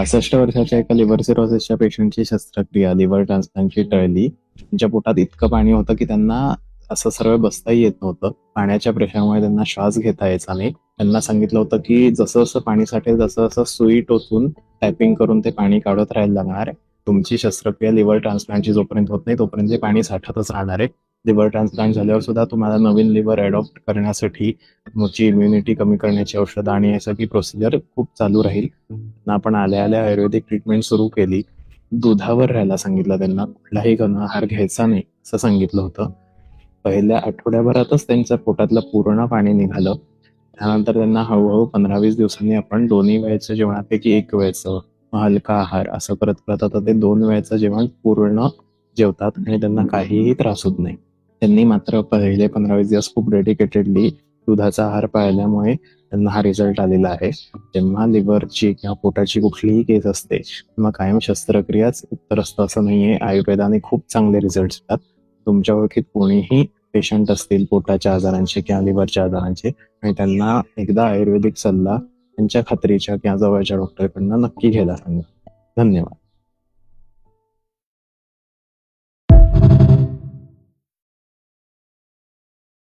65 वर्षाच्या एका लिव्हर सिरोसिसच्या पेशंटची शस्त्रक्रिया लिव्हर ट्रान्सप्लांटची टळली. त्यांच्या पोटात इतकं पाणी होतं की त्यांना असं सरळ बसताही येत नव्हतं. पाण्याच्या प्रेशरमुळे त्यांना श्वास घेता यायचा नाही. त्यांना सांगितलं होतं की जसं जसं पाणी साठेल तसं तसं सुई टोचून टॅपिंग करून ते पाणी काढत राहायला लागणार आहे. तुमची शस्त्रक्रिया लिव्हर ट्रान्सप्लांटची जोपर्यंत होत नाही तोपर्यंत ते पाणी साठतच राहणार आहे. लिव्हर ट्रान्सप्लांट झाल्यावर सुद्धा तुम्हाला नवीन लिव्हर अडॉप्ट करण्यासाठी तुमची इम्युनिटी कमी करण्याची औषधं आणि हे सगळी प्रोसिजर खूप चालू राहील. त्यांना आपण आल्या आल्या आयुर्वेदिक ट्रीटमेंट सुरू केली. दुधावर राहायला सांगितलं त्यांना. कुठलाही आहार घ्यायचा नाही असं सांगितलं होतं. पहिल्या आठवड्याभरातच त्यांच्या पोटातलं पूर्ण पाणी निघालं. त्यानंतर त्यांना हळूहळू 15-20 दिवसांनी आपण दोन्ही वेळेच्या जेवणापैकी एक वेळचं हलका आहार असं करत करत आता ते 2 वेळचं जेवण पूर्ण जेवतात आणि त्यांना काहीही त्रास होत नाही. त्यांनी मात्र पहिले 15-20 दिवस खूप डेडिकेटेडली दुधाचा आहार पाळल्यामुळे त्यांना हा रिझल्ट आलेला आहे. जेव्हा लिव्हरची किंवा पोटाची कुठलीही केस असते तेव्हा कायम शस्त्रक्रियाच उत्तर असतं असं नाहीये. आयुर्वेदाने खूप चांगले रिझल्ट येतात. तुमच्या ओळखीत कोणीही पेशंट असतील पोटाच्या आजारांचे किंवा लिव्हरच्या आजारांचे आणि त्यांना एकदा आयुर्वेदिक सल्ला त्यांच्या खात्रीच्या किंवा जवळच्या डॉक्टरकडनं नक्की घ्यायला सांगा. धन्यवाद.